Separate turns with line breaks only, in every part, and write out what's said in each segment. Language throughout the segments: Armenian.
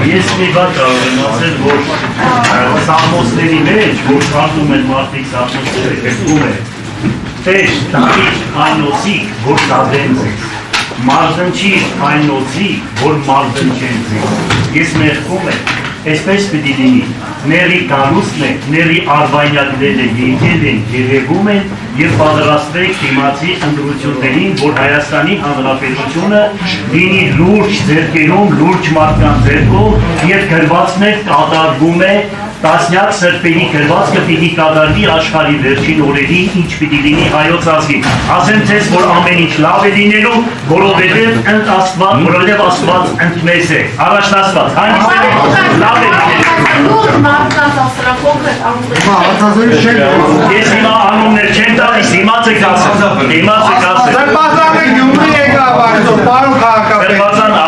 Ես մի բան կարող եմ ասել, որ սաղմոսների մեջ, որ կարդում են մարդիկ սաղմոսները, գրվում է Տեր տաղիր այնոցիկ, որ տադեն ձեզ, մարզնչիր այնոցիկ, որ մարզնչեն ձեզ, ես մեղքում եմ, այսպես պիտի լինի, ների կանուսն է, ների արվայնյակները եկել են, երևում են և պատրաստվեք դիմացի ընտրություններին, որ Հայաստանի Հանրապետությունը լինի լուրջ ձեռքերում, լուրջ մարդկան ձեռքով և գրվածներ կատարվում է տասնյակ սրբերի գրվածքը պիտի կատարվի աշխարհի վերջին օրերին, ինչ պիտի լինի հայոց ազգին։ Ասեմ ձեզ, որ ամեն ինչ լավ է լինելու, որովհետև Աստված ընդ մեզ է, առաջնասված, հանգիստեր է, լավ է լինելու։ Ես հիմա անուններ չեմ տալիս, հիմաց եք ասել, հիմաց եք ասել։
Սրբազանը Գյումրի եկավ այսօր, պարոն քաղաքապետ։
Սրբազանը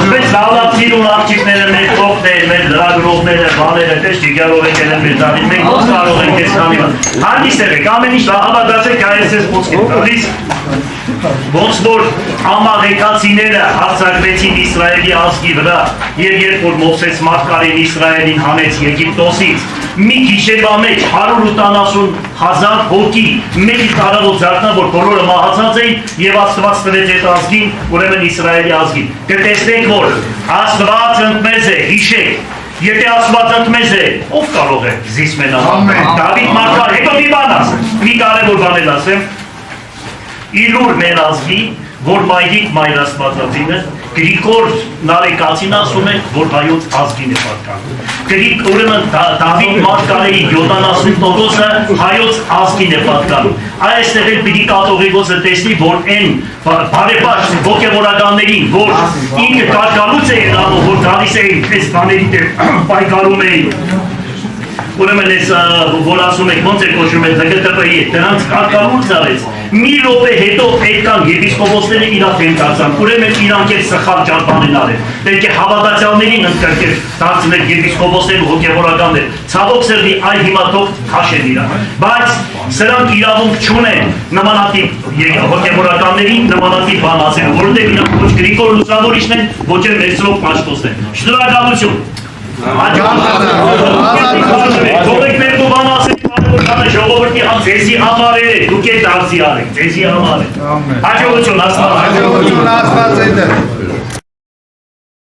Բայց լավացիր ու աղջիկները մեր կողքներ, մեր լրագրողները, բաները, տես ճիգյարով եկել են մեր դարից, մենք ոնց կարող ենք ես քանի բան։ Հանդիսեր եք, ամեն ինչ հավատացեք, այս ես ոնց եք տալիս, ոնց որ ամաղեկացիները հարձակվեցին Իսրայելի ազգի վրա, և երբ որ Մովսես մարգարեն Իսրայելին հանեց Եգիպտոսից, մի գիշերվա մեջ 180,000 հոգի մեկի տարավով զարթան, որ բոլորը մահացած էին և Աստված տվեց այդ ազգին, ուրեմն Իսրայելի ազգին։ Կտեսնեք, որ Աստված ընդ մեզ է, հիշեք, եթե Աստված ընդ մեզ է, ով կարող է զիսմենալ։ Դավիթ մարգար, հետո մի բան ասեմ, մի կարևոր բան էլ ասեմ, իլուր մեր ազգի, որ մայրիկ մայրաստվածածինը, Գրիգոր Նարեկացին ասում է, որ հայոց ազգին է պատկանում։ Ուրեմն Դավիթ մարգարեի 70%-ը հայոց ազգին է պատկանում։ Այստեղ էլ պիտի կատողիկոսը տեսնի, որ այն բարեպաշտ ոգևորականներին, որ ինքը կարգալուց էին անում, որ գալիս էին այս բաների դեմ պայքարում էին։ Ուրեմն ես որ ասում եք, ոնց է կոչում է ՀԿՏՊ-ի, դրանց կարգալուց արեց։ Մի րոպե հետո այդքան եպիսկոպոսները իրար դեմ կացան, ուրեմն իրանք էլ սխալ ճարպան են արել։ Պետք է հավատացյալներին ընդգրկել, դարձնել եպիսկոպոսներ ու հոգևորականներ։ Ցավոք սրտի այ հիմա թող քաշեն իրար։ Բայց սրանք իրավունք չունեն նմանատիպ հոգևորականներին նմանատիպ բան ասելու, որովհետև իրանք ոչ Գրիգոր Լուսավորիչն են, ոչ էլ Մեսրոպ Պաշտոսն են։ Շնորհակալություն։ Թողեք մեր դու բան ասեք, ժողովրդի ձեզի համար է, դուք եք դարձի արեք, ձեզի համար է։ Հաջողություն, Աստված։